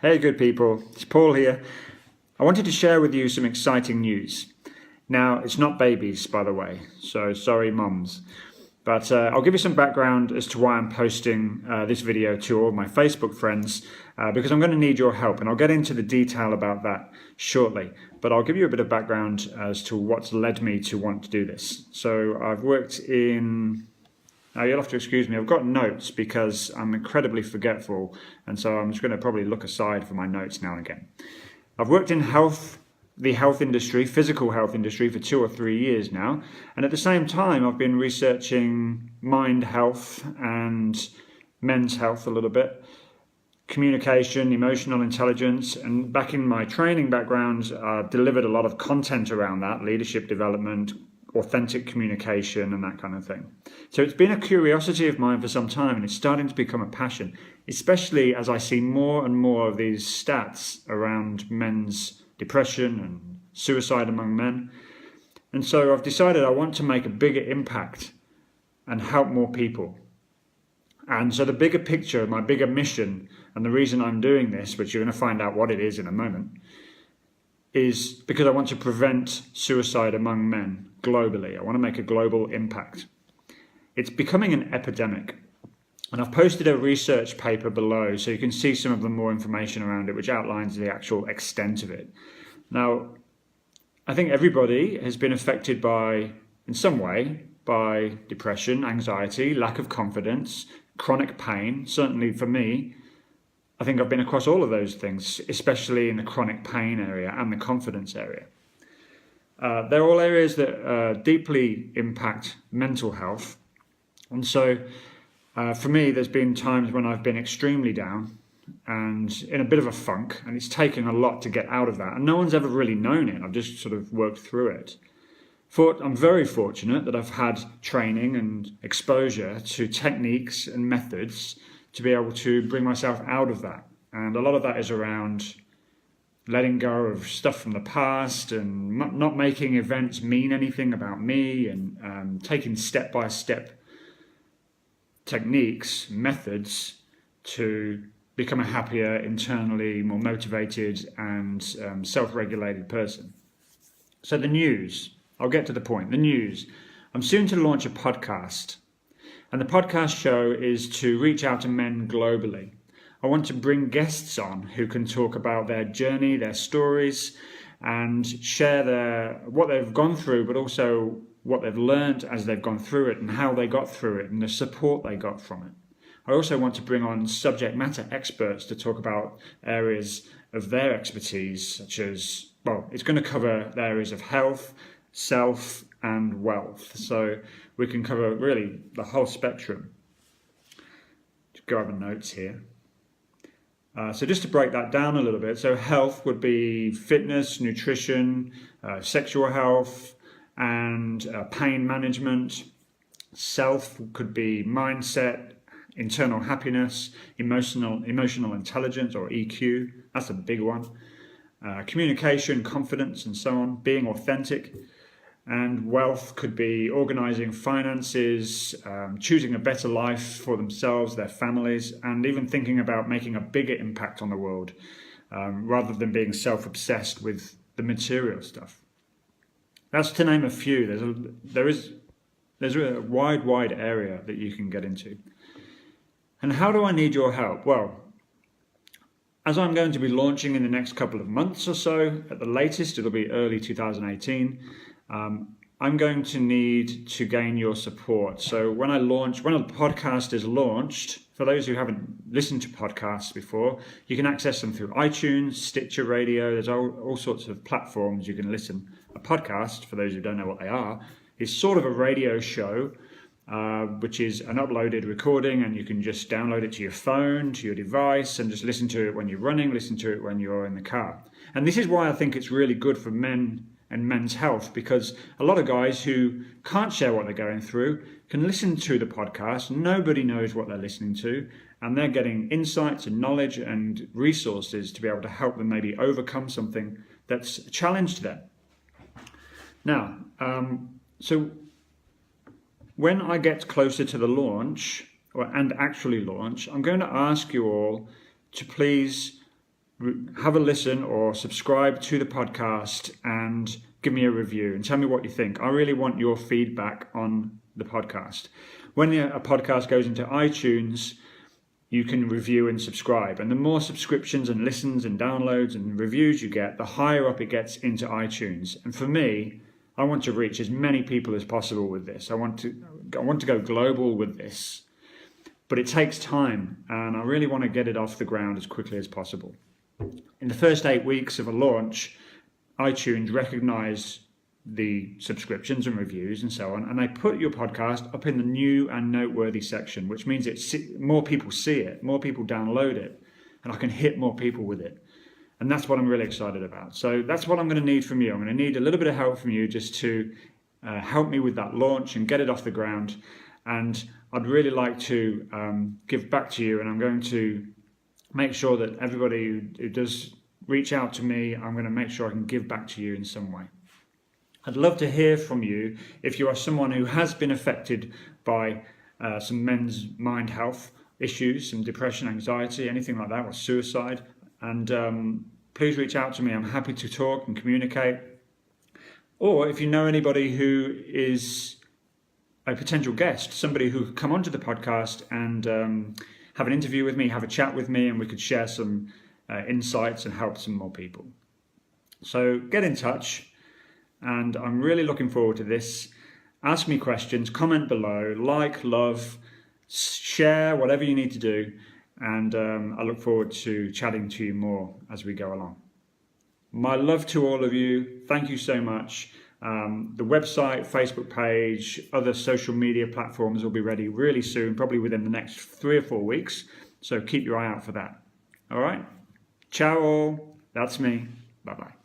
Hey good people, it's Paul here. I wanted to share with you some exciting news. Now, it's not babies, by the way, so sorry mums. But I'll give you some background as to why I'm posting this video to all my Facebook friends, because I'm going to need your help, and I'll get into the detail about that shortly. But I'll give you a bit of background as to what's led me to want to do this. So I've worked in... Now you'll have to excuse me, I've got notes because I'm incredibly forgetful, and so I'm just going to probably look aside for my notes now and again. I've worked in the health industry, physical health industry, for 2 or 3 years now, and at the same time I've been researching mind health and men's health a little bit, communication, emotional intelligence, and back in my training background I've delivered a lot of content around that, leadership development, authentic communication and that kind of thing. So it's been a curiosity of mine for some time, and it's starting to become a passion, especially as I see more and more of these stats around men's depression and suicide among men. And so I've decided I want to make a bigger impact and help more people. And so the bigger picture, my bigger mission, and the reason I'm doing this, which you're going to find out what it is in a moment, is because I want to prevent suicide among men globally. I want to make a global impact. It's becoming an epidemic. And I've posted a research paper below so you can see some of the more information around it, which outlines the actual extent of it. Now, I think everybody has been affected by, in some way, by depression, anxiety, lack of confidence, chronic pain. Certainly for me, I think I've been across all of those things, especially in the chronic pain area and the confidence area. They're all areas that deeply impact mental health. And so for me, there's been times when I've been extremely down and in a bit of a funk, and it's taken a lot to get out of that. And no one's ever really known it. I've just sort of worked through it. I'm very fortunate that I've had training and exposure to techniques and methods to be able to bring myself out of that. And a lot of that is around letting go of stuff from the past and not making events mean anything about me, and taking step-by-step techniques, methods to become a happier, internally more motivated and self-regulated person. So the news, I'll get to the point. The news. I'm soon to launch a podcast. And the podcast show is to reach out to men globally. I want to bring guests on who can talk about their journey, their stories, and share what they've gone through, but also what they've learned as they've gone through it and how they got through it and the support they got from it. I also want to bring on subject matter experts to talk about areas of their expertise, such as, well, it's going to cover the areas of health, self, and wealth. So we can cover really the whole spectrum. Just grab the notes here. So just to break that down a little bit, so health would be fitness, nutrition, sexual health, and pain management. Self could be mindset, internal happiness, emotional intelligence, or EQ. That's a big one. Communication, confidence, and so on. Being authentic. And wealth could be organizing finances, choosing a better life for themselves, their families, and even thinking about making a bigger impact on the world, rather than being self-obsessed with the material stuff. That's to name a few. There's a wide area that you can get into. And how do I need your help? Well, as I'm going to be launching in the next couple of months or so, at the latest, it'll be early 2018, I'm going to need to gain your support. So when a podcast is launched, for those who haven't listened to podcasts before, you can access them through iTunes, Stitcher Radio. There's all sorts of platforms you can listen. A podcast, for those who don't know what they are, is sort of a radio show, which is an uploaded recording, and you can just download it to your phone, to your device, and just listen to it when you're running, listen to it when you're in the car. And this is why I think it's really good for men and men's health, because a lot of guys who can't share what they're going through can listen to the podcast. Nobody knows what they're listening to, and they're getting insights and knowledge and resources to be able to help them maybe overcome something that's a challenge to them. Now, so when I get closer to the launch, and actually launch, I'm going to ask you all to please have a listen or subscribe to the podcast and give me a review and tell me what you think. I really want your feedback on the podcast. When a podcast goes into iTunes, you can review and subscribe. And the more subscriptions and listens and downloads and reviews you get, the higher up it gets into iTunes. And for me, I want to reach as many people as possible with this. I want to go global with this. But it takes time, and I really want to get it off the ground as quickly as possible. In the first 8 weeks of a launch, iTunes recognise the subscriptions and reviews and so on, and they put your podcast up in the new and noteworthy section, which means more people see it, more people download it, and I can hit more people with it. And that's what I'm really excited about. So that's what I'm going to need from you. I'm going to need a little bit of help from you just to help me with that launch and get it off the ground. And I'd really like to give back to you, and I'm going to make sure that everybody who does reach out to me, I'm going to make sure I can give back to you in some way. I'd love to hear from you if you are someone who has been affected by some men's mind health issues, some depression, anxiety, anything like that, or suicide. And please reach out to me. I'm happy to talk and communicate. Or if you know anybody who is a potential guest, somebody who could come onto the podcast and have an interview with me, have a chat with me, and we could share some insights and help some more people. So get in touch, and I'm really looking forward to this. Ask me questions, comment below, like, love, share, whatever you need to do, and I look forward to chatting to you more as we go along. My love to all of you. Thank you so much. The website, Facebook page, other social media platforms will be ready really soon, probably within the next 3 or 4 weeks. So keep your eye out for that. All right. Ciao all. That's me. Bye-bye.